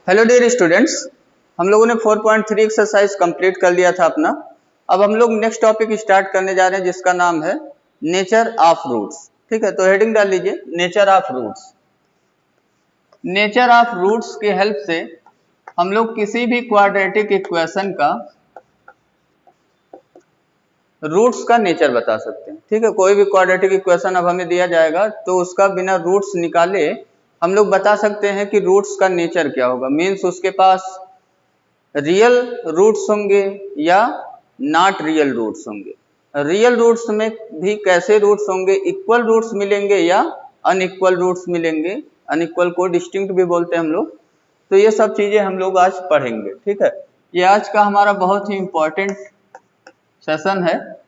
Hello dear students, हम लोगों ने 4.3 एक्सरसाइज कंप्लीट कर लिया था अपना। अब हम लोग नेक्स्ट टॉपिक स्टार्ट करने जा रहे हैं जिसका नाम है नेचर ऑफ रूट्स। ठीक है, तो हेडिंग डाल लीजिए nature of roots. Nature of roots की हेल्प से हम लोग किसी भी क्वाड्रेटिक इक्वेशन का रूट्स का नेचर बता सकते हैं। ठीक है, कोई भी क्वाड्रेटिक इक्वेशन अब हमें दिया जाएगा तो उसका बिना रूट्स निकाले हम लोग बता सकते हैं कि रूट्स का नेचर क्या होगा। मीन्स उसके पास रियल रूट्स होंगे या नॉट रियल रूट्स होंगे। रियल रूट्स में भी कैसे रूट्स होंगे, इक्वल रूट्स मिलेंगे या अनइक्वल रूट्स मिलेंगे। अनइक्वल को डिस्टिंक्ट भी बोलते हैं हम लोग। तो ये सब चीजें हम लोग आज पढ़ेंगे। ठीक है, ये आज का हमारा बहुत ही इंपॉर्टेंट सेशन है,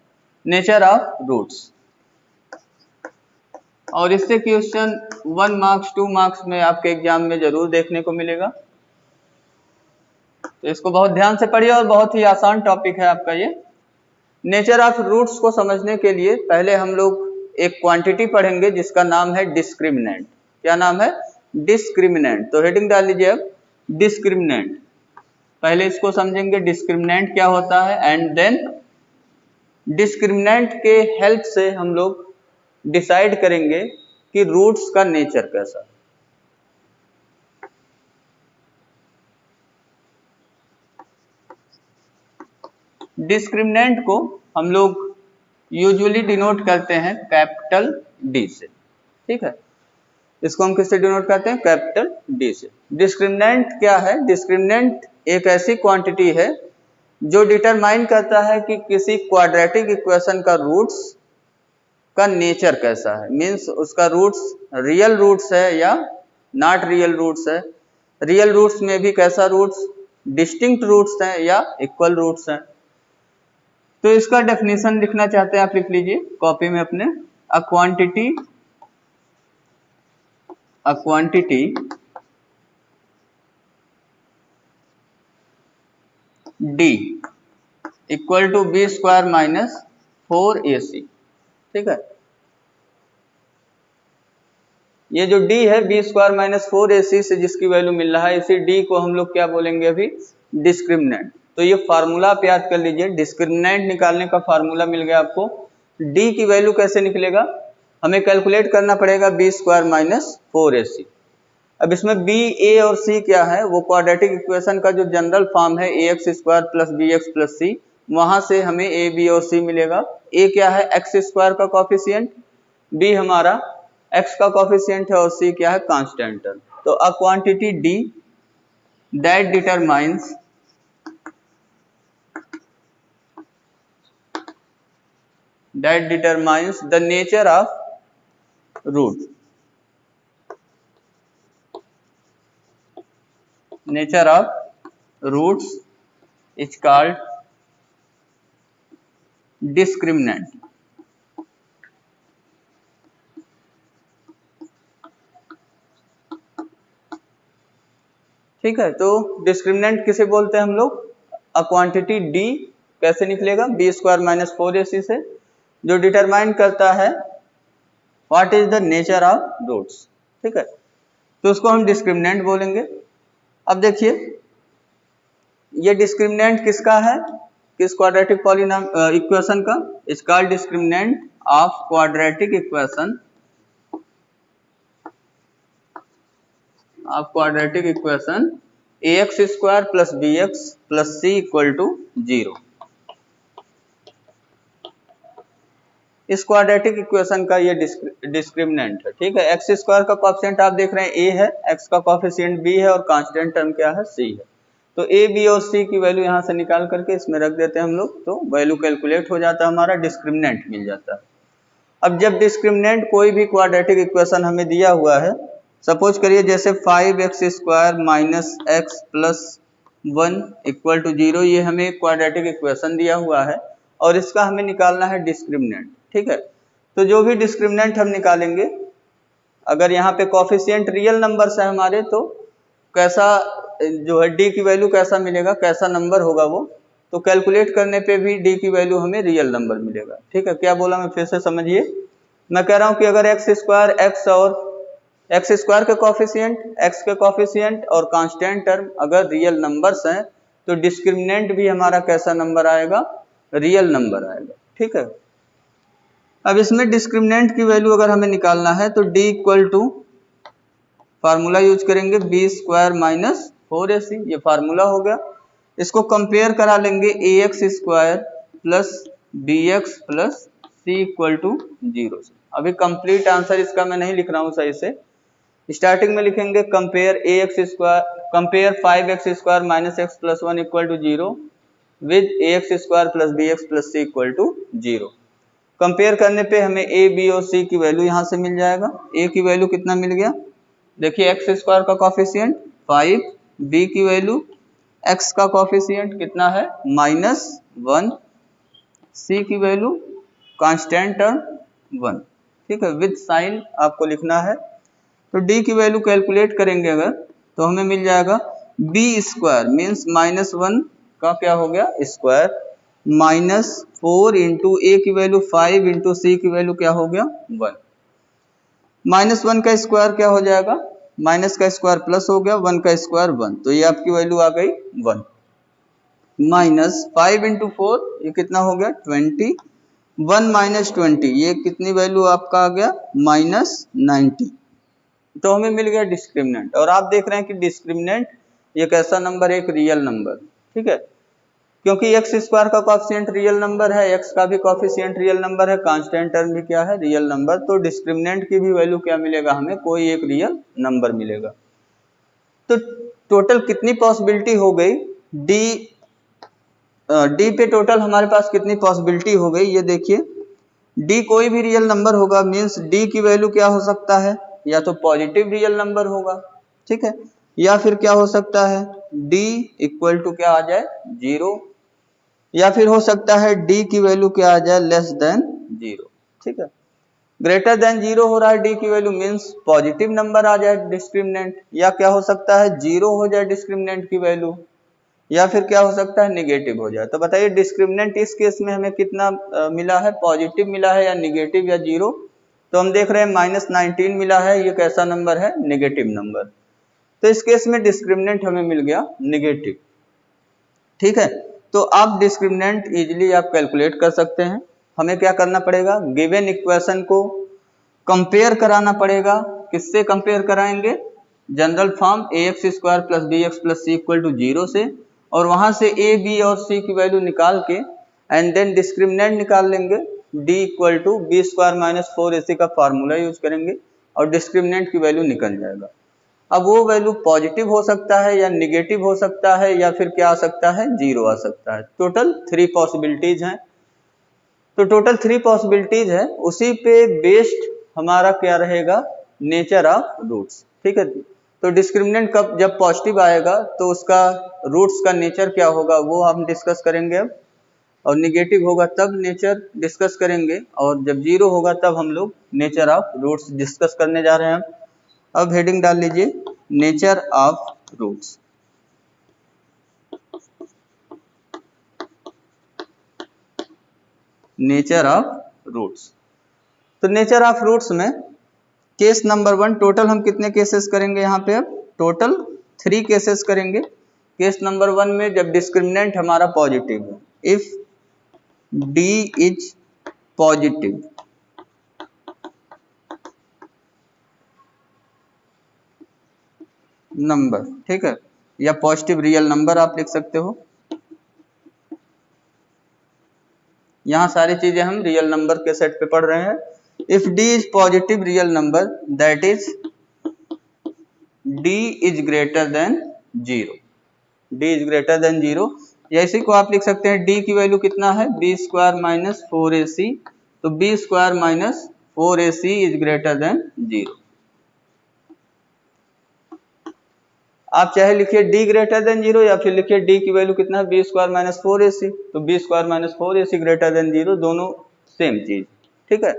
नेचर ऑफ रूट्स। और इससे क्वेश्चन 1 मार्क्स 2 मार्क्स में आपके एग्जाम में जरूर देखने को मिलेगा। तो इसको बहुत ध्यान से पढ़िए और बहुत ही आसान टॉपिक है आपका ये। नेचर ऑफ रूट्स को समझने के लिए पहले हम लोग एक क्वांटिटी पढ़ेंगे जिसका नाम है डिस्क्रिमिनेंट। क्या नाम है? डिस्क्रिमिनेंट। तो हेडिंग डाल लीजिए अब डिस्क्रिमिनेंट। पहले इसको समझेंगे डिस्क्रिमिनेंट क्या होता है, एंड देन डिस्क्रिमिनेंट के हेल्प से हम लोग डिसाइड करेंगे कि रूट्स का नेचर कैसा है। डिस्क्रिमिनेंट को हम लोग यूजुअली डिनोट करते हैं कैपिटल डी से। ठीक है, इसको हम किससे डिनोट करते हैं? कैपिटल डी से। डिस्क्रिमिनेंट क्या है? डिस्क्रिमिनेंट एक ऐसी क्वांटिटी है जो डिटरमाइन करता है कि किसी क्वाड्रेटिक इक्वेशन का रूट्स का नेचर कैसा है। मीन्स उसका रूट्स रियल रूट्स है या नॉट रियल रूट्स है। रियल रूट्स में भी कैसा रूट्स, डिस्टिंक्ट रूट्स हैं या इक्वल रूट्स हैं। तो इसका डेफिनेशन लिखना चाहते हैं आप, लिख लीजिए कॉपी में अपने। A quantity D equal to B square minus 4ac। ठीक है, ये जो d है बी स्क्वायर माइनस 4ac से जिसकी वैल्यू मिल रहा है, इसी d को हम लोग क्या बोलेंगे अभी? डिस्क्रिमिनेंट। तो ये फार्मूला आप याद कर लीजिए। डिस्क्रिमिनेंट निकालने का फार्मूला मिल गया आपको। d की वैल्यू कैसे निकलेगा? हमें कैलकुलेट करना पड़ेगा बी स्क्वायर माइनस 4ac। अब इसमें b, a और c क्या है? वो क्वाड्रेटिक इक्वेशन का जो जनरल फॉर्म है ax square plus B x plus C, वहां से हमें a, b और c मिलेगा। a क्या है? एक्स स्क्वायर का कॉफिशिएंट, b हमारा x का कॉफिशिएंट है और c क्या है? Constant term. तो a quantity d that determines the nature of root. Nature of roots is called discriminant. ठीक है, तो डिस्क्रिमिनेंट किसे बोलते हैं हम लोग? अ क्वांटिटी d कैसे निकलेगा? बी स्क्वायर माइनस 4ac से, जो डिटरमाइन करता है what is the nature of roots. ठीक है, तो उसको हम डिस्क्रिमिनेंट बोलेंगे। अब देखिए ये डिस्क्रिमिनेंट किसका है? किस क्वाड्रेटिक पॉलिनॉम इक्वेशन का? Is called discriminant of quadratic equation ax square plus B x plus C equal to 0। इस क्वाड्रेटिक इक्वेशन का ये डिस्क्रिमिनेंट है। ठीक है, एक्स स्क्वायर का कोएफिशिएंट आप देख रहे हैं a है, x का कोएफिशिएंट b है और कांस्टेंट टर्म क्या है? c है। तो a, b और c की वैल्यू यहाँ से निकाल करके इसमें रख देते हैं हम लोग, तो वैल्यू कैलकुलेट हो जाता है, हमारा डिस्क्रिमिनेंट मिल जाता है। अब जब डिस्क्रिमिनेंट कोई भी क्वाड्रेटिक इक्वेशन हमें दिया हुआ है, सपोज करिए जैसे 5x square minus X plus 1 equal to 0, ये हमें क्वाड्रेटिक इक्वेशन दिया हुआ है और इसका हमें निकालना है डिस्क्रिमिनेंट। ठीक है, तो जो भी डिस्क्रिमिनेंट हम निकालेंगे, अगर यहाँ पे कोफिशिएंट रियल नंबर्स है हमारे, तो कैसा जो है d की वैल्यू कैसा मिलेगा, कैसा नंबर होगा वो, तो कैलकुलेट करने पे भी d की वैल्यू हमें रियल नंबर मिलेगा। ठीक है, क्या बोला मैं फिर से समझिए। मैं कह रहा हूँ कि अगर एक्स स्क्वायर एक्स और एक्स स्क्वायर के कॉफिशिएंट, एक्स के कॉफिशिएंट और कांस्टेंट टर्म अगर रियल नंबर्स हैं तो डिस्क्रिमिनेंट भी हमारा कैसा नंबर आएगा, रियल नंबर आएगा। ठीक है, अब इसमें डिस्क्रिमिनेंट की वैल्यू अगर हमें निकालना है तो d equal to formula use करेंगे बी स्क्वायर माइनस 4ac, ये फार्मूला हो गया। इसको कंपेयर करा लेंगे ax square plus bx plus c equal to 0 से। अभी कंप्लीट आंसर इसका मैं नहीं लिख रहा हूँ सही से, स्टार्टिंग में लिखेंगे compare ax square, compare 5x square minus X plus 1 equal to 0 with ax square plus bx plus c equal to 0। Compare करने पे हमें a b और c की वैल्यू यहाँ से मिल जाएगा। a की वैल्यू कितना मिल गया, देखिए एक्स स्क्वायर का कॉफिशिएंट 5, b की वैल्यू x का कॉफिशिएंट कितना है -1, c की वैल्यू कांस्टेंट टर्म 1। ठीक है, विद साइन आपको लिखना है। तो d की वैल्यू कैलकुलेट करेंगे अगर तो हमें मिल जाएगा b स्क्वायर मीन्स -1 का क्या हो गया स्क्वायर -4 इंटू a की वैल्यू 5 इंटू c की वैल्यू क्या हो गया 1। -1 का स्क्वायर क्या हो जाएगा, माइनस का स्क्वायर प्लस हो गया, 1 का स्क्वायर 1, तो ये आपकी वैल्यू आ गई 1। -5 इंटू 4 ये कितना हो गया 20, 1 माइनस 20 ये कितनी वैल्यू आपका आ गया -90। तो हमें मिल गया डिस्क्रिमिनेंट, और आप देख रहे हैं कि डिस्क्रिमिनेंट ये कैसा नंबर है, एक रियल नंबर। ठीक है, क्योंकि एक्स स्क्वायर का कॉफिशिएंट रियल नंबर है, एक्स का भी कॉफिशिएंट रियल नंबर है, कांस्टेंट टर्म भी क्या है रियल नंबर, तो डिस्क्रिमिनेंट की भी वैल्यू क्या मिलेगा हमें, कोई एक रियल नंबर मिलेगा। तो टोटल कितनी पॉसिबिलिटी हो गई, डी पे टोटल हमारे पास कितनी पॉसिबिलिटी हो गई, ये देखिए डी कोई भी रियल नंबर होगा, मीन्स डी की वैल्यू क्या हो सकता है, या तो पॉजिटिव रियल नंबर होगा, ठीक है, या फिर क्या हो सकता है डी इक्वल टू क्या आ जाए 0, या फिर हो सकता है d की वैल्यू क्या आ जाए लेस देन 0। ठीक है, ग्रेटर देन 0 हो रहा है d की वैल्यू मीन्स पॉजिटिव नंबर आ जाए डिस्क्रिमिनेंट, या क्या हो सकता है 0 हो जाए डिस्क्रिमिनेंट की वैल्यू, या फिर क्या हो सकता है निगेटिव हो जाए। तो बताइए डिस्क्रिमिनेंट इस केस में हमें कितना मिला है, पॉजिटिव मिला है या निगेटिव या 0। तो हम देख रहे हैं -19 मिला है, ये कैसा नंबर है निगेटिव नंबर, तो इस केस में डिस्क्रिमिनेंट हमें मिल गया निगेटिव। ठीक है, तो आप डिस्क्रिमिनेंट इजीली आप कैलकुलेट कर सकते हैं। हमें क्या करना पड़ेगा, गिवन इक्वेशन को कंपेयर कराना पड़ेगा, किससे कंपेयर कराएंगे, general form ax square plus bx plus c equal to 0 से, और वहां से a b और c की वैल्यू निकाल के एंड देन डिस्क्रिमिनेंट निकाल लेंगे, d equal to B square minus 4ac का फार्मूला यूज करेंगे और डिस्क्रिमिनेंट की वैल्यू निकल जाएगा। अब वो वैल्यू पॉजिटिव हो सकता है या निगेटिव हो सकता है या फिर क्या आ सकता है 0 आ सकता है। टोटल 3 पॉसिबिलिटीज हैं, तो टोटल 3 पॉसिबिलिटीज है, उसी पे बेस्ड हमारा क्या रहेगा नेचर ऑफ रूट्स। ठीक है, तो डिस्क्रिमिनेंट कब जब पॉजिटिव आएगा तो उसका रूट्स का नेचर क्या होगा वो हम डिस्कस करेंगे अब, और निगेटिव होगा तब नेचर डिस्कस करेंगे, और जब 0 होगा तब हम लोग नेचर ऑफ रूट्स डिस्कस करने जा रहे हैं। अब हेडिंग डाल लीजिए nature of roots. Nature of roots, तो नेचर ऑफ रूट्स में केस नंबर 1, टोटल हम कितने केसेस करेंगे यहाँ पे, अब टोटल 3 केसेस करेंगे। केस नंबर 1 में जब डिस्क्रिमिनेंट हमारा पॉजिटिव है, if d is positive number, ठीक है, या पॉजिटिव रियल नंबर आप लिख सकते हो, यहाँ सारी चीजें हम रियल नंबर के सेट पे पढ़ रहे हैं। If d is positive real number that is d is greater than 0, d is greater than 0, या इसी को आप लिख सकते हैं d की वैल्यू कितना है b स्क्वायर माइनस 4ac, तो b square minus 4ac is greater than 0। आप चाहे लिखिए d ग्रेटर देन 0 या फिर लिखिए d की वैल्यू कितना है b स्क्वायर माइनस 4ac, तो b square minus 4ac greater than 0, दोनों सेम चीज। ठीक है,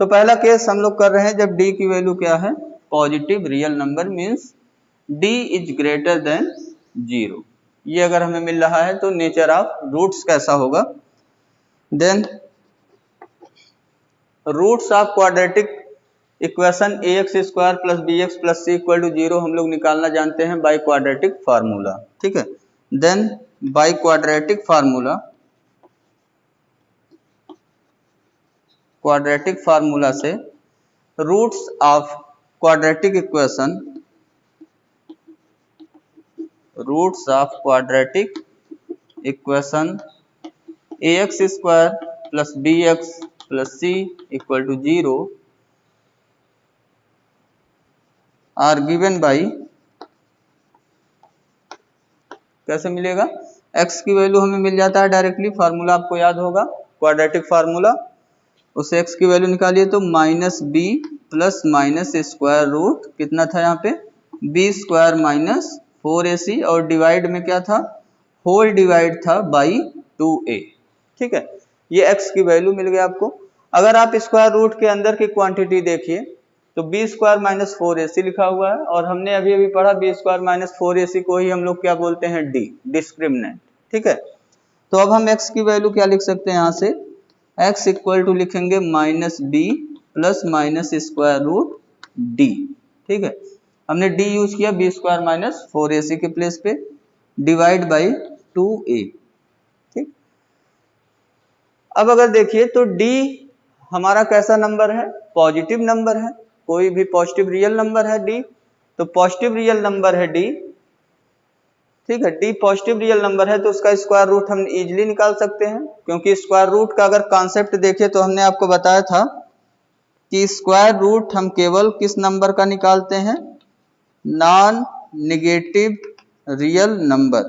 तो पहला केस हम लोग कर रहे हैं जब d की वैल्यू क्या है positive real number means d is greater than 0, ये अगर हमें मिल रहा है तो नेचर ऑफ रूट्स कैसा होगा। Then roots of quadratic equation ax square plus B x plus C equal to 0 हम लोग निकालना जानते हैं बाय क्वाड्रेटिक फार्मूला, ठीक है। देन बाय क्वाड्रेटिक फार्मूला से roots of quadratic equation ax square plus B x plus C equal to 0 are given by, कैसे मिलेगा, x की वैल्यू हमें मिल जाता है डायरेक्टली, फार्मूला आपको याद होगा क्वाड्रेटिक फार्मूला, उसे x की वैल्यू निकालिए तो minus B plus minus square root कितना था यहाँ पे बी स्क्वायर माइनस 4ac और डिवाइड में क्या था, होल डिवाइड था बाई 2a, ठीक है। ये x की वैल्यू मिल गया आपको। अगर आप स्क्वायर रूट के अंदर की क्वांटिटी देखिए तो बी स्क्वायर माइनस 4ac लिखा हुआ है और हमने अभी अभी पढ़ा बी स्क्वायर माइनस 4ac को ही हम लोग क्या बोलते हैं, डी, डिस्क्रिमिनेंट, ठीक है। तो अब हम x की वैल्यू क्या लिख सकते हैं, यहाँ से x इक्वल टू लिखेंगे minus B plus minus square root D, ठीक है। हमने d यूज किया बी स्क्वायर माइनस 4ac के प्लेस पे, डिवाइड बाई 2a, ठीक। अब अगर देखिए तो d हमारा कैसा नंबर है, पॉजिटिव नंबर है, कोई भी पॉजिटिव रियल नंबर है d, तो पॉजिटिव रियल नंबर है d, ठीक है। d पॉजिटिव रियल नंबर है तो उसका स्क्वायर रूट हम इजीली निकाल सकते हैं, क्योंकि स्क्वायर रूट का अगर कॉन्सेप्ट देखें तो हमने आपको बताया था कि स्क्वायर रूट हम केवल किस नंबर का निकालते हैं, नॉन निगेटिव रियल नंबर,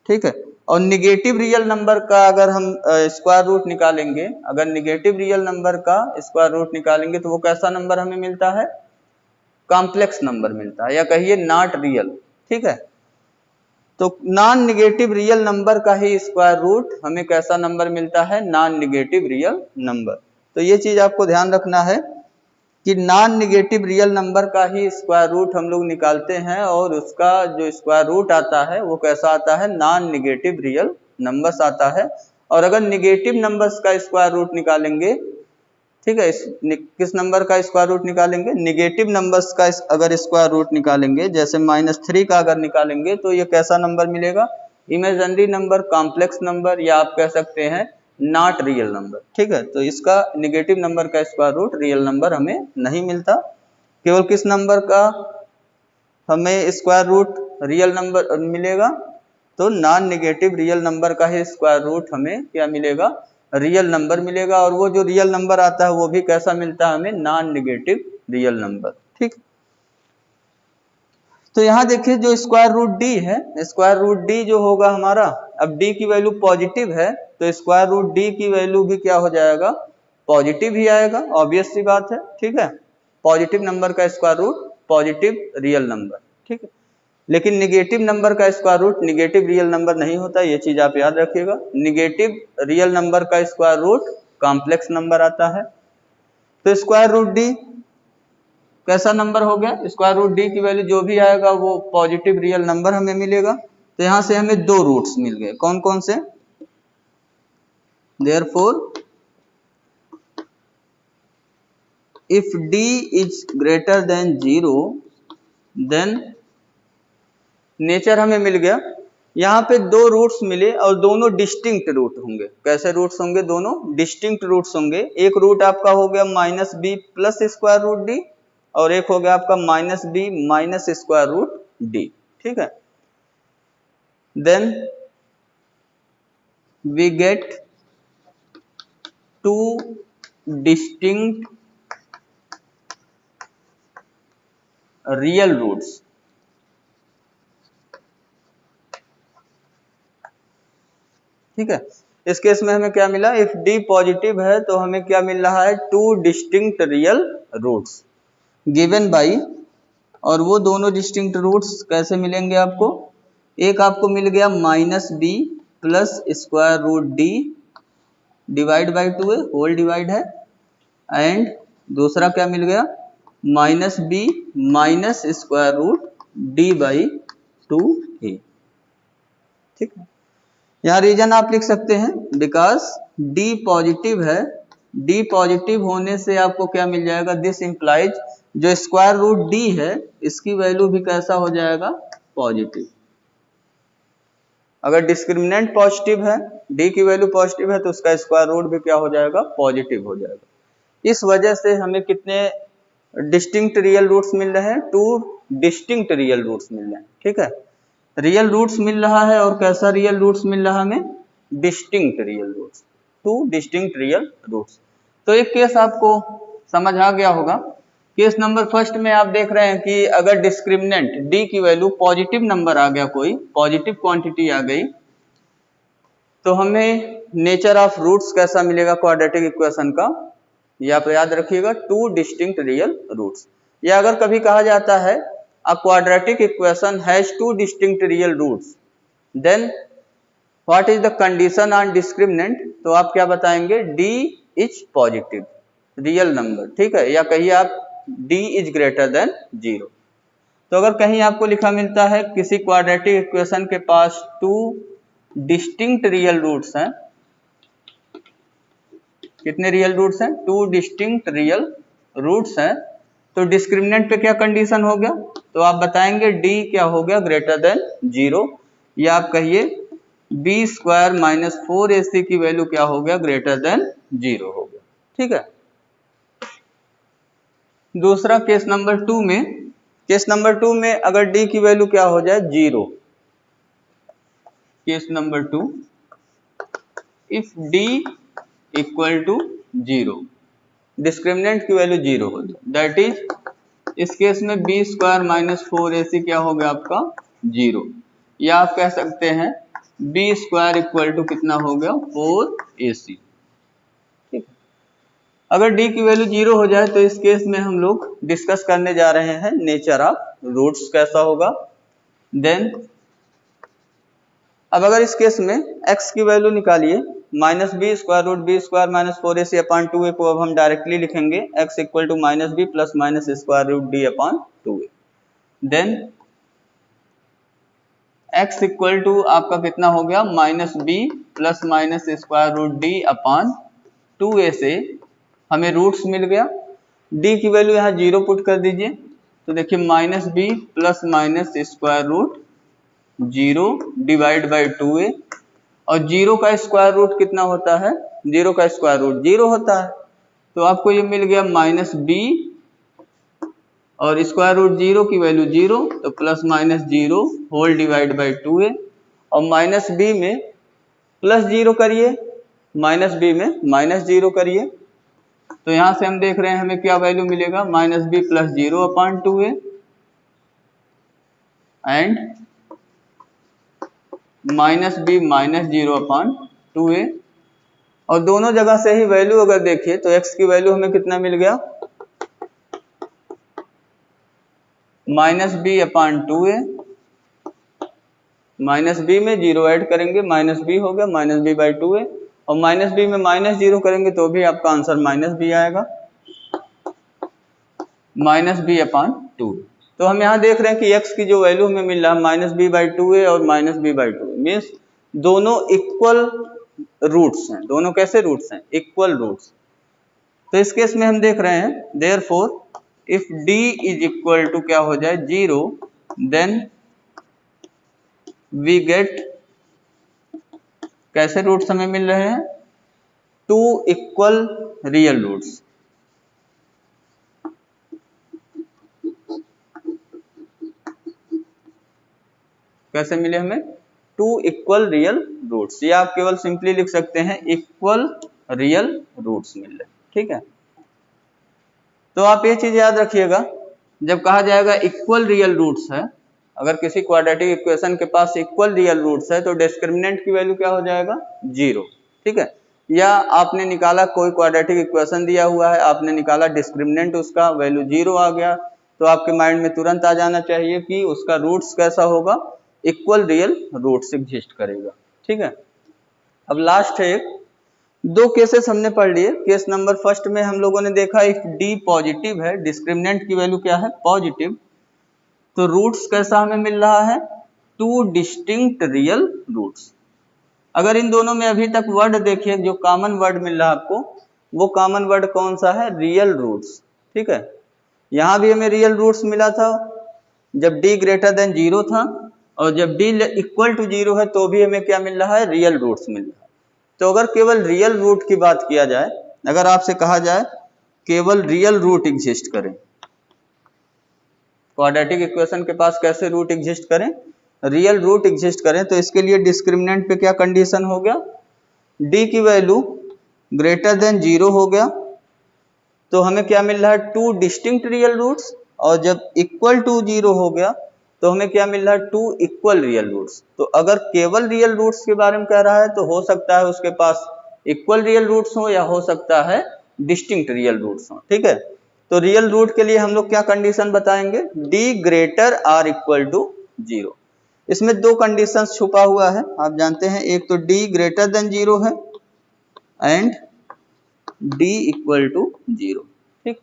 ठीक है। और निगेटिव रियल नंबर का अगर हम स्क्वायर रूट निकालेंगे, अगर निगेटिव रियल नंबर का स्क्वायर रूट निकालेंगे तो वो कैसा नंबर हमें मिलता है, कॉम्प्लेक्स नंबर मिलता है, या कहिए नॉट रियल, ठीक है। तो नॉन निगेटिव रियल नंबर का ही स्क्वायर रूट हमें कैसा नंबर मिलता है, नॉन निगेटिव रियल नंबर। तो ये चीज आपको ध्यान रखना है कि नॉन निगेटिव रियल नंबर का ही स्क्वायर रूट हम लोग निकालते हैं और उसका जो स्क्वायर रूट आता है वो कैसा आता है, नॉन निगेटिव रियल नंबर्स आता है। और अगर निगेटिव नंबर्स का स्क्वायर रूट निकालेंगे, ठीक है, किस नंबर का स्क्वायर रूट निकालेंगे, निगेटिव नंबर्स का अगर स्क्वायर रूट निकालेंगे, जैसे -3 का अगर निकालेंगे तो ये कैसा नंबर मिलेगा, इमेजिनरी नंबर, कॉम्प्लेक्स नंबर, या आप कह सकते हैं नॉट रियल नंबर, ठीक है। तो इसका निगेटिव नंबर का स्क्वायर रूट रियल नंबर हमें नहीं मिलता, केवल किस नंबर का हमें स्क्वायर रूट रियल नंबर मिलेगा, तो नॉन निगेटिव रियल नंबर का ही स्क्वायर रूट हमें क्या मिलेगा, रियल नंबर मिलेगा। और वो जो रियल नंबर आता है वो भी कैसा मिलता है हमें, नॉन निगेटिव रियल नंबर, ठीक। तो यहाँ देखिए जो स्क्वायर रूट डी है, स्क्वायर रूट डी जो होगा हमारा, अब डी की वैल्यू पॉजिटिव है तो स्क्वायर रूट डी की वैल्यू भी क्या हो जाएगा, पॉजिटिव ही आएगा, ऑब्वियस सी बात है, ठीक है। पॉजिटिव नंबर का square root positive real number, ठीक है। लेकिन निगेटिव नंबर का square root negative real number नहीं होता, ये चीज आप याद रखिएगा। निगेटिव रियल नंबर का स्क्वायर रूट कॉम्प्लेक्स नंबर आता है। तो स्क्वायर रूट डी कैसा नंबर हो गया, स्क्वायर रूट डी की वैल्यू जो भी आएगा वो पॉजिटिव रियल नंबर हमें मिलेगा। तो यहां से हमें दो रूट्स मिल गए, कौन कौन से, therefore if d is greater than 0 then nature हमें मिल गया। यहाँ पे दो रूट्स मिले और दोनों डिस्टिंक्ट रूट होंगे, कैसे रूट्स होंगे, दोनों डिस्टिंक्ट रूट्स होंगे। एक रूट आपका हो गया minus B plus square root D और एक हो गया आपका minus B minus square root D, ठीक है। Then we get two distinct real roots, ठीक है। इस केस में हमें क्या मिला, इफ डी पॉजिटिव है तो हमें क्या मिल रहा है, two distinct real roots given by, और वो दोनों डिस्टिंक्ट रूट्स कैसे मिलेंगे आपको, एक आपको मिल गया minus B plus square root D divide by 2a, whole divide है, एंड दूसरा क्या मिल गया, minus B minus square root D by 2a, ठीक है। यहाँ रीजन आप लिख सकते हैं, बिकॉज डी पॉजिटिव है डी पॉजिटिव होने से आपको क्या मिल जाएगा, दिस इंप्लाइज जो स्क्वायर रूट डी है इसकी वैल्यू भी कैसा हो जाएगा, पॉजिटिव। अगर डिस्क्रिमिनेंट पॉजिटिव है, डी की वैल्यू पॉजिटिव है, तो उसका स्क्वायर रूट भी क्या हो जाएगा, पॉजिटिव हो जाएगा। इस वजह से हमें कितने डिस्टिंक्ट रियल रूट्स मिल रहे हैं, 2 डिस्टिंक्ट रियल रूट्स मिल रहे हैं। ठीक है, रियल रूट्स मिल रहा है, और कैसा रियल रूट्स मिल रहा है हमें, distinct real roots, 2 distinct real roots. तो एक केस आपको समझ आ गया होगा। केस नंबर फर्स्ट में आप देख रहे हैं कि अगर डिस्क्रिमिनेंट डी की वैल्यू पॉजिटिव नंबर आ गया, कोई पॉजिटिव क्वांटिटी आ गई, तो हमें नेचर ऑफ रूट्स कैसा मिलेगा क्वाड्रेटिक इक्वेशन का, ये आप याद रखिएगा, 2 डिस्टिंक्ट रियल रूट्स। या अगर कभी कहा जाता है a quadratic equation has 2 distinct real roots, then what is the condition on discriminant, तो आप क्या बताएंगे, D is positive real number. ठीक है, या कहिए आप d इज ग्रेटर देन 0। तो अगर कहीं आपको लिखा मिलता है किसी क्वाड्रेटिक इक्वेशन के पास 2 डिस्टिंक्ट रियल रूट्स हैं, कितने रियल रूट्स हैं, 2 डिस्टिंक्ट रियल रूट्स हैं, तो डिस्क्रिमिनेंट पे क्या कंडीशन हो गया, तो आप बताएंगे d क्या हो गया, ग्रेटर देन 0, या आप कहिए b स्क्वायर माइनस 4ac की वैल्यू क्या हो गया, ग्रेटर देन 0 हो गया। ठीक है, दूसरा केस नंबर 2 में, केस नंबर 2 में अगर d की वैल्यू क्या हो जाए, 0, case number 2 if d equal to 0, discriminant की वैल्यू 0 हो जाए, दैट इज इस केस में b स्क्वायर माइनस 4ac क्या हो गया आपका, 0, या आप कह सकते हैं b स्क्वायर इक्वल टू कितना हो गया, 4ac। अगर d की वैल्यू 0 हो जाए तो इस केस में हम लोग डिस्कस करने जा रहे हैं नेचर ऑफ रूट्स कैसा होगा। देन अब अगर इस केस में x की वैल्यू निकालिए, minus B square root B square minus 4ac upon 2a को अब हम डायरेक्टली लिखेंगे x equal to minus B plus minus square root D upon 2a। Then x equal to आपका कितना हो गया, minus B plus minus square root D upon 2a से हमें रूट्स मिल गया। d की वैल्यू यहाँ 0 पुट कर दीजिए, तो देखिए minus B plus minus square root 0 divide by 2a, और 0 का स्क्वायर रूट कितना होता है, 0 का स्क्वायर रूट 0 होता है, तो आपको ये मिल गया माइनस बी और स्क्वायर रूट 0 की वैल्यू 0, तो plus minus 0 whole divide by 2a, और माइनस बी में प्लस 0 करिए, माइनस बी में माइनस 0 करिए, तो यहां से हम देख रहे हैं हमें क्या वैल्यू मिलेगा, minus B plus 0 upon 2a and minus B minus 0 upon 2a, और दोनों जगह से ही वैल्यू अगर देखिए तो x की वैल्यू हमें कितना मिल गया, minus B upon 2a, minus B में 0 ऐड करेंगे, माइनस बी हो गया माइनस बी बाई 2a, और माइनस बी में माइनस 0 करेंगे तो भी आपका आंसर माइनस बी आएगा, माइनस बी अपॉन 2। तो हम यहाँ देख रहे हैं कि x की जो वैल्यू हमें मिल रहा है माइनस बी बाई 2a और minus B by 2a, means दोनों इक्वल रूट्स हैं, दोनों कैसे रूट्स हैं, इक्वल रूट्स। तो इस केस में हम देख रहे हैं therefore if d is equal to क्या हो जाए, 0, देन वी गेट, कैसे रूट्स हमें मिल रहे हैं, 2 इक्वल रियल रूट्स। कैसे मिले हमें, 2 इक्वल रियल रूट्स, या आप केवल सिंपली लिख सकते हैं इक्वल रियल रूट्स मिल रहे। ठीक है, तो आप ये चीज याद रखिएगा, जब कहा जाएगा इक्वल रियल रूट्स है, अगर किसी क्वाड्रेटिक इक्वेशन के पास इक्वल रियल रूट्स है तो डिस्क्रिमिनेंट की वैल्यू क्या हो जाएगा, 0। ठीक है, या आपने निकाला कोई क्वाड्रेटिक इक्वेशन दिया हुआ है, आपने निकाला डिस्क्रिमिनेंट उसका वैल्यू 0 आ गया, तो आपके माइंड में तुरंत आ जाना चाहिए कि उसका रूट्स कैसा होगा, इक्वल रियल रूट्स एग्जिस्ट करेगा। ठीक है, अब लास्ट है एक, 2 केसेस हमने पढ़ लिए। केस नंबर फर्स्ट में हम लोगों ने देखा इफ d पॉजिटिव है, डिस्क्रिमिनेंट की वैल्यू क्या है, पॉजिटिव, तो रूट्स कैसा हमें मिल रहा है, 2 डिस्टिंक्ट रियल रूट्स। अगर इन दोनों में अभी तक वर्ड देखिए, जो कॉमन वर्ड मिल रहा है आपको, वो कॉमन वर्ड कौन सा है? Real roots. ठीक है, यहां भी हमें रियल रूट्स मिला था जब d ग्रेटर देन 0 था, और जब d इक्वल टू 0 है तो भी हमें क्या मिल रहा है? रियल रूट्स मिल रहा है। तो अगर केवल रियल रूट की बात किया जाए, अगर आपसे कहा जाए केवल रियल रूट एग्जिस्ट करें, क्वाड्रेटिक इक्वेशन के पास कैसे रूट एग्जिस्ट करें? रियल रूट एग्जिस्ट करें, तो इसके लिए डिस्क्रिमिनेंट पे क्या कंडीशन हो गया? d की वैल्यू ग्रेटर देन 0 हो गया, तो हमें क्या मिल रहा है? 2 डिस्टिंक्ट रियल रूट्स, और जब इक्वल टू 0 हो गया तो हमें क्या मिल रहा है? 2 इक्वल रियल रूट्स। तो अगर केवल रियल रूट्स के बारे में कह रहा है तो हो सकता है उसके पास इक्वल रियल रूट्स हो, या हो सकता है डिस्टिंक्ट रियल रूट्स हो। ठीक है, तो रियल रूट के लिए हम लोग क्या कंडीशन बताएंगे? d greater or equal to 0। इसमें दो कंडीशंस छुपा हुआ है, आप जानते हैं, एक तो d ग्रेटर देन 0 है एंड d इक्वल टू 0। ठीक,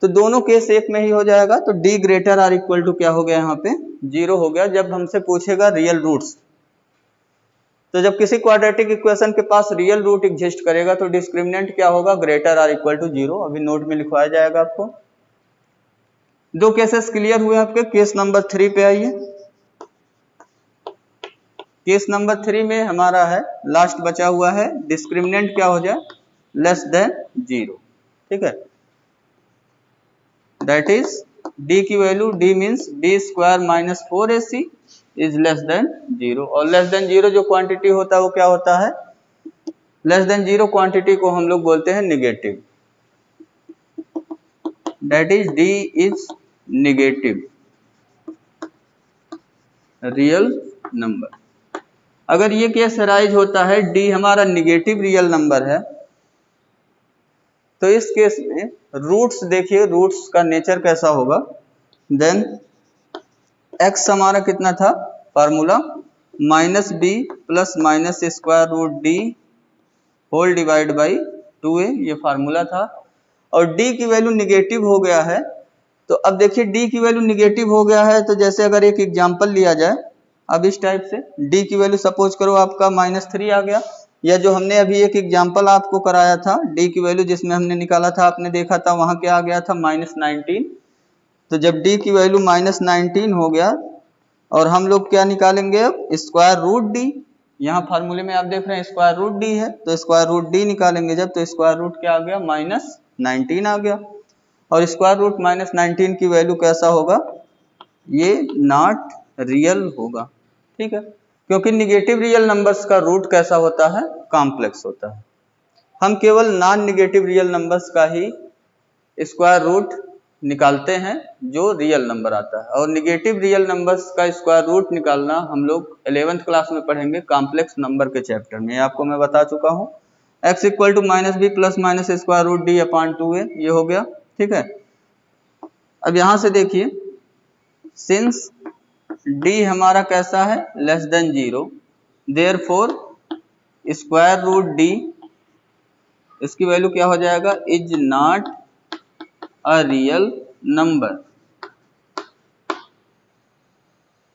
तो दोनों केस एक में ही हो जाएगा, तो d greater or equal to क्या हो गया? यहाँ पे 0 हो गया। जब हमसे पूछेगा रियल रूट्स, तो जब किसी क्वाड्रेटिक इक्वेशन के पास रियल रूट एग्जिस्ट करेगा तो डिस्क्रिमिनेंट क्या होगा? Greater or equal to 0। अभी नोट में लिखवाया जाएगा आपको। दो केसेस क्लियर हुए आपके। केस नंबर 3 पे आइए। केस नंबर 3 में हमारा है, लास्ट बचा हुआ है, डिस्क्रिमिनेंट क्या हो जाए? Less than 0। ठीक है, दैट इज d की value, d means b square minus 4ac is less than 0। और लेस देन 0 जो क्वांटिटी होता है वो क्या होता है? लेस देन 0 क्वांटिटी को हम लोग बोलते हैं negative, that is d is negative real number. अगर ये केस अराइज होता है d हमारा निगेटिव रियल नंबर है, तो इस केस में रूट्स देखिए, रूट्स का नेचर कैसा होगा? देन x हमारा कितना था? Formula minus B plus minus square root D whole divide by 2a, ये फार्मूला था। और d की वैल्यू निगेटिव हो गया है, तो अब देखिए d की वैल्यू निगेटिव हो गया है, तो जैसे अगर एक एग्जांपल लिया जाए, अब इस टाइप से d की वैल्यू सपोज करो आपका -3 आ गया, या जो हमने अभी एक एग्जांपल आपको कराया था, d की वैल्यू जिसमें हमने निकाला था, आपने देखा था वहां क्या आ गया था? -19। तो जब d की वैल्यू -19 हो गया, और हम लोग क्या निकालेंगे अब? Square root D. यहाँ फार्मूले में आप देख रहे हैं स्क्वायर रूट डी है, तो स्क्वायर रूट डी निकालेंगे जब, तो स्क्वायर रूट क्या आ गया? -19 आ गया। और स्क्वायर रूट -19 की वैल्यू कैसा होगा? ये नॉट रियल होगा। ठीक है, क्योंकि निगेटिव रियल नंबर्स का रूट कैसा होता है? कॉम्प्लेक्स होता है। हम केवल नॉन निगेटिव रियल नंबर्स का ही स्क्वायर रूट निकालते हैं जो रियल नंबर आता है, और निगेटिव रियल नंबर्स का स्क्वायर रूट निकालना हम लोग 11th क्लास में पढ़ेंगे कॉम्प्लेक्स नंबर के चैप्टर में, आपको मैं बता चुका हूँ। x equal to -b plus minus square root D upon 2a, ये हो गया। ठीक है, अब यहां से देखिए, सिंस d हमारा कैसा है? Less than 0, therefore square root D, इसकी वैल्यू क्या हो जाएगा? Is not a real number.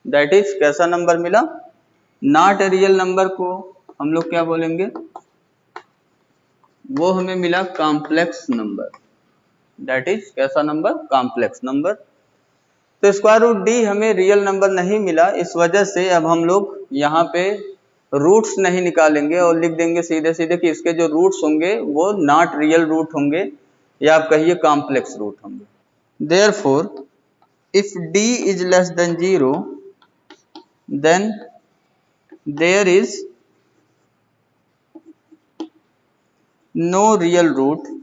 That is कैसा नंबर मिला? नॉट ए रियल नंबर को हम लोग क्या बोलेंगे? वो हमें मिला कॉम्प्लेक्स नंबर। दैट इज कैसा नंबर? Complex number. तो स्क्वायर रूट डी हमें रियल नंबर नहीं मिला, इस वजह से अब हम लोग यहाँ पे रूट्स नहीं निकालेंगे और लिख देंगे सीधे सीधे कि इसके जो रूट्स होंगे वो नॉट रियल रूट होंगे, या आप कहिए कॉम्प्लेक्स रूट होंगे। Therefore if d is less than 0, then there is no real root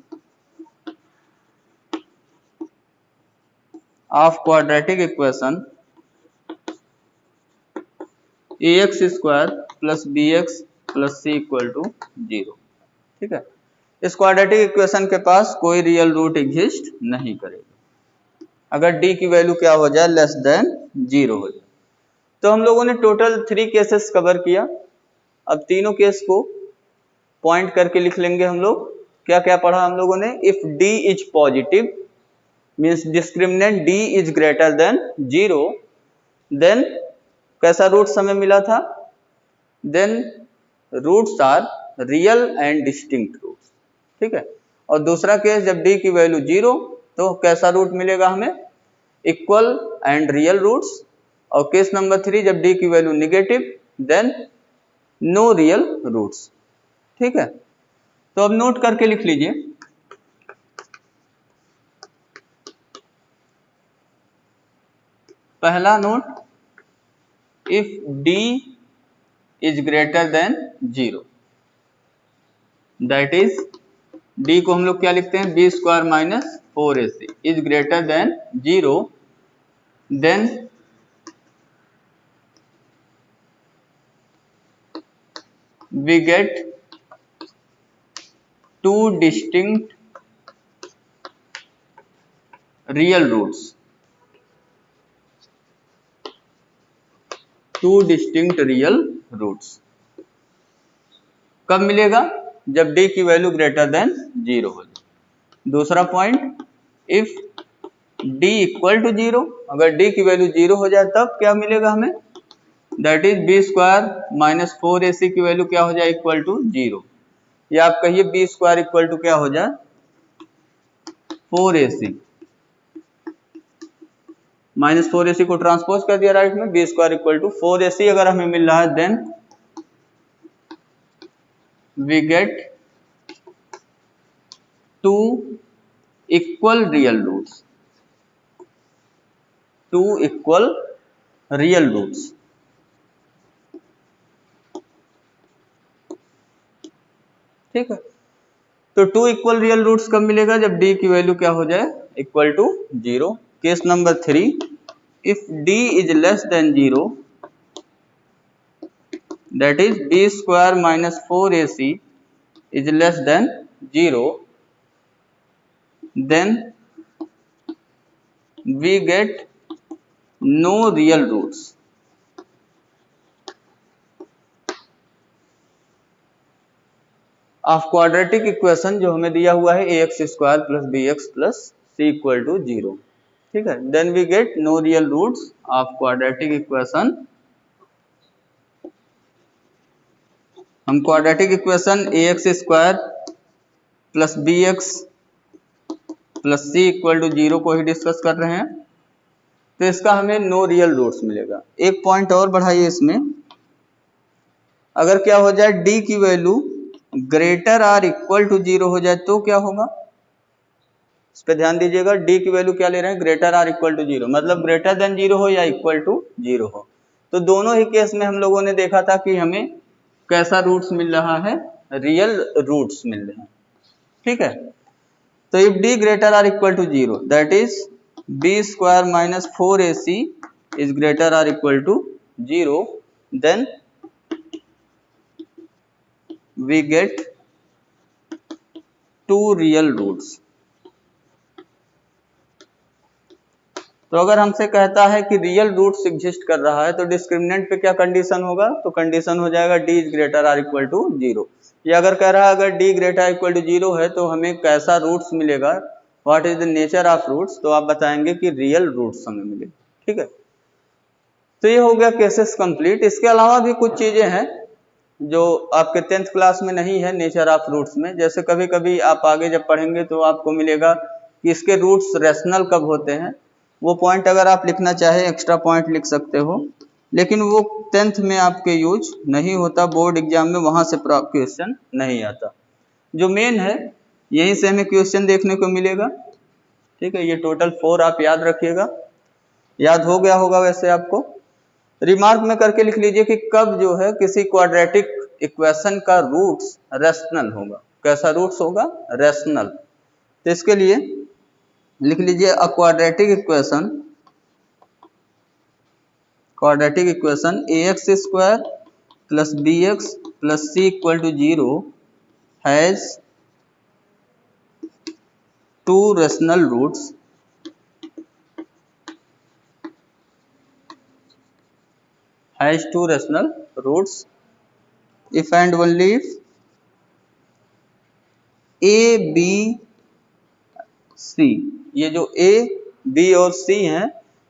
of quadratic equation ax square plus bx plus c equal to 0। ठीक है, इस क्वाड्रेटिक इक्वेशन के पास कोई रियल रूट एग्जिस्ट नहीं करेगा अगर d की वैल्यू क्या हो जाए? लेस देन 0 हो जाए। तो हम लोगों ने टोटल 3 केसेस कवर किया। अब तीनों केस को पॉइंट करके लिख लेंगे हम लोग। क्या क्या पढ़ा हम लोगों ने? If d is positive means discriminant d is greater than 0, then कैसा रूट्स हमें मिला था? Then roots are real and distinct roots. ठीक है। और दूसरा केस जब डी की वैल्यू 0 तो कैसा रूट मिलेगा हमें, इक्वल एंड रियल रूट्स। और केस नंबर 3 जब डी की value negative then no real roots. ठीक है, तो अब नोट करके लिख लीजिए। पहला note, if d is greater than 0, that is d को हम लोग क्या लिखते हैं, b square minus 4ac is greater than 0, then we get two distinct real roots. Two distinct real roots. कब मिलेगा, जब d की वैल्यू ग्रेटर देन 0 हो जाए। दूसरा point, if d equal to 0, अगर d की वैल्यू 0 हो जाए तब क्या मिलेगा हमें, that is B square minus 4ac की वैल्यू क्या हो जाए, इक्वल टू 0। या आप कहिए बी स्क्वायर इक्वल टू क्या हो जाए, 4ac माइनस 4ac को ट्रांसपोज कर दिया राइट में, B square equal to 4ac अगर हमें मिल रहा है then we get two equal real roots, two equal real roots. ठीक है, तो टू इक्वल रियल रूट्स कब मिलेगा, जब d की वैल्यू क्या हो जाए, equal to 0। Case number 3, if d is less than 0, that is B square minus 4ac is less than 0, then we get no real roots. Of quadratic equation जो हमें दिया हुआ है ax square plus B x plus C equal to 0। ठीक है, then we get no real roots of quadratic equation. हम quadratic equation ax square plus B x plus C equal to 0 को ही discuss कर रहे हैं, तो इसका हमें नो रियल रूट्स मिलेगा। एक पॉइंट और बढ़ाइए इसमें, अगर क्या हो जाए d की value greater or equal to 0 हो जाए तो क्या होगा, इस पे ध्यान दीजिएगा। d की वैल्यू क्या ले रहे हैं, ग्रेटर आर इक्वल टू 0, मतलब ग्रेटर देन 0 हो या इक्वल टू 0 हो। तो दोनों ही केस में हम लोगों ने देखा था कि हमें कैसा रूट्स मिल रहा है, रियल रूट्स मिल रहे हैं। ठीक है, तो if d greater or equal to 0, that is B square minus 4ac is greater or equal to 0, then we get two real roots। तो अगर हमसे कहता है कि रियल रूट्स एग्जिस्ट कर रहा है तो डिस्क्रिमिनेंट पे क्या कंडीशन होगा, तो कंडीशन हो जाएगा d is greater or equal to 0। या अगर कह रहा है अगर d ग्रेटर इक्वल टू 0 है तो हमें कैसा रूट्स मिलेगा, what is the nature of roots, तो आप बताएंगे कि रियल रूट्स हमें मिलेगा। ठीक है, तो ये हो गया केसेस कंप्लीट। इसके अलावा भी कुछ चीजें हैं जो आपके 10th क्लास में नहीं है नेचर ऑफ रूट्स में। जैसे कभी कभी आप आगे जब पढ़ेंगे तो आपको मिलेगा कि इसके रूट्स रैशनल कब होते हैं, वो पॉइंट अगर आप लिखना चाहे एक्स्ट्रा पॉइंट लिख सकते हो, लेकिन वो 10th में आपके यूज नहीं होता, बोर्ड एग्जाम में वहां से क्वेश्चन नहीं आता। जो मेन है यहीं से हमें क्वेश्चन देखने को मिलेगा। ठीक है, ये टोटल 4 आप याद रखिएगा, याद हो गया होगा वैसे आपको। रिमार्क में करके लिख लीजिए कि कब जो है किसी क्वाड्रेटिक इक्वेशन का रूट्स रैशनल होगा, कैसा रूट्स होगा, रैशनल। तो इसके लिए लिख लीजिए a quadratic equation ax square plus B x plus C equal to 0 has two rational roots if and only if a b c, ये जो a b और c हैं,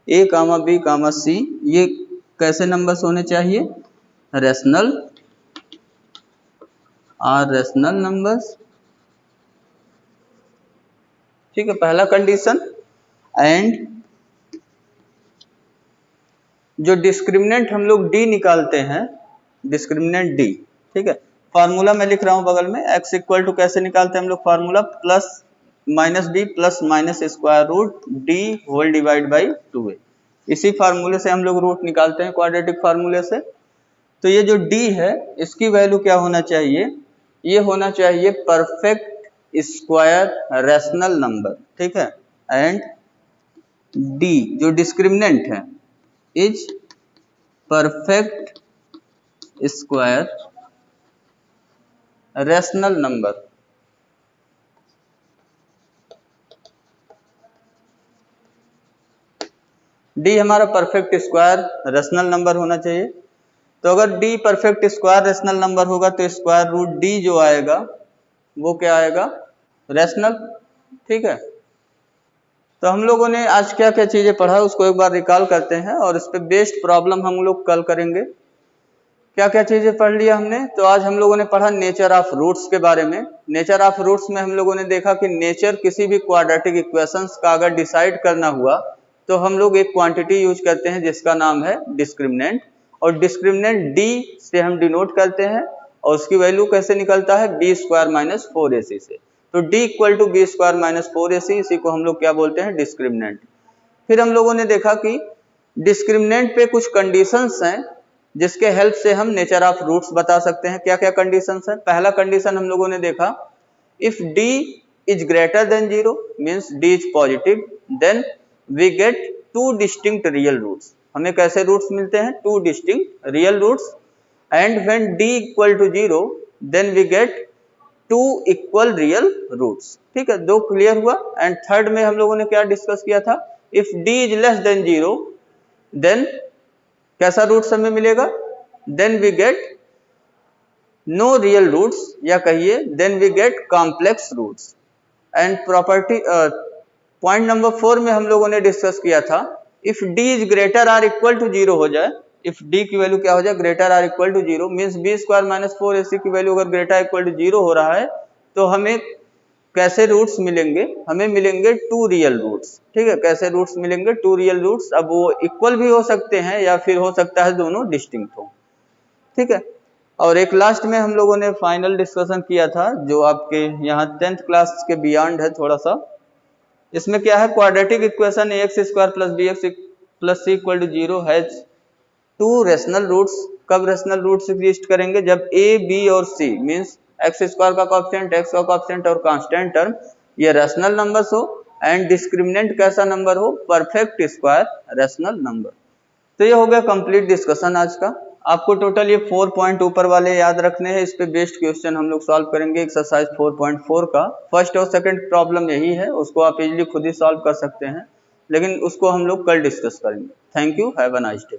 a comma b comma c, ये कैसे numbers होने चाहिए, rational, are rational numbers ठीक है, पहला कंडीशन। एंड जो डिस्क्रिमिनेंट हम लोग डी निकालते हैं, डिस्क्रिमिनेंट डी, ठीक है, फार्मूला मैं लिख रहा हूं बगल में, x इक्वल टू कैसे निकालते हैं हम लोग formula, plus minus d plus minus square root D whole divide by 2a। इसी फार्मूले से हम लोग रूट निकालते हैं, क्वाड्रेटिक फार्मूले से। तो ये जो d है इसकी वैल्यू क्या होना चाहिए, ये होना चाहिए परफेक्ट स्क्वायर रैशनल नंबर, ठीक है। एंड d जो डिस्क्रिमिनेंट है is perfect square rational number. D हमारा परफेक्ट स्क्वायर रैशनल नंबर होना चाहिए। तो अगर D perfect square rational number होगा तो स्क्वायर रूट डी जो आएगा वो क्या आएगा, रैशनल, ठीक है। तो हम लोगों ने आज क्या क्या चीजें पढ़ा उसको एक बार रिकॉल करते हैं और इस पे बेस्ड प्रॉब्लम हम लोग कल करेंगे। क्या क्या चीजें पढ़ लिया हमने, तो आज हम लोगों ने पढ़ा नेचर ऑफ रूट्स के बारे में। नेचर ऑफ रूट्स में हम लोगों ने देखा कि नेचर किसी भी क्वाड्रेटिक इक्वेशंस का अगर डिसाइड करना हुआ तो हम लोग एक क्वांटिटी यूज करते हैं जिसका नाम है डिस्क्रिमिनेंट, और डिस्क्रिमिनेंट डी से हम डिनोट करते हैं और उसकी वैल्यू कैसे निकलता है, बी स्क्वायर माइनस 4ac से। तो d equal to B square minus 4ac, इसी को हम लोग क्या बोलते हैं, डिस्क्रिमिनेंट। फिर हम लोगों ने देखा कि डिस्क्रिमिनेंट पे कुछ कंडीशंस हैं जिसके हेल्प से हम नेचर ऑफ रूट्स बता सकते हैं। क्या क्या कंडीशंस हैं, पहला कंडीशन हम लोगों ने देखा, if d is greater than 0 means d is positive, then we get two distinct real roots. हमें कैसे रूट्स मिलते हैं, two distinct real roots. And when d equal to 0 then we get two equal real roots, ठीक है, दो clear हुआ। And third में हम लोगों ने क्या डिस्कस किया था, if d is less than 0 then कैसा रूट्स हमें मिलेगा, then we get no real roots, या कहिए then we get complex roots. And property point number 4 में हम लोगों ने डिस्कस किया था, if d is greater or equal to 0 हो जाए, इफ d की वैल्यू क्या हो जाए, greater or equal to 0 means b square minus 4ac की वैल्यू अगर ग्रेटर इक्वल टू 0 हो रहा है तो हमें कैसे रूट्स मिलेंगे, हमें मिलेंगे टू रियल रूट्स, ठीक है। कैसे रूट्स मिलेंगे, टू रियल रूट्स। अब वो इक्वल भी हो सकते हैं या फिर हो सकता है दोनों डिस्टिंक्ट हो, ठीक है। और एक लास्ट में हम लोगों ने फाइनल डिस्कशन किया था जो आपके यहाँ 10th क्लास के बियॉन्ड है थोड़ा सा। इसमें क्या है, quadratic equation ax square plus bx plus c equal to 0 has two rational roots. कब रैशनल रूट्स एग्जिस्ट करेंगे, जब a b और c मींस x स्क्वायर का कोएफिशिएंट, x का कोएफिशिएंट और कांस्टेंट टर्म ये रैशनल नंबर्स हो, एंड डिस्क्रिमिनेंट कैसा नंबर हो, परफेक्ट स्क्वायर रैशनल नंबर। तो ये हो गया कंप्लीट डिस्कशन आज का। आपको टोटल ये 4 पॉइंट ऊपर वाले याद रखने हैं, इस पे बेस्ड क्वेश्चन हम लोग सॉल्व करेंगे एक्सरसाइज 4.4 का। फर्स्ट और सेकंड प्रॉब्लम यही है, उसको आप इजीली खुद ही सॉल्व कर सकते हैं, लेकिन उसको हम लोग कल डिस्कस करेंगे। Thank you, have a nice day.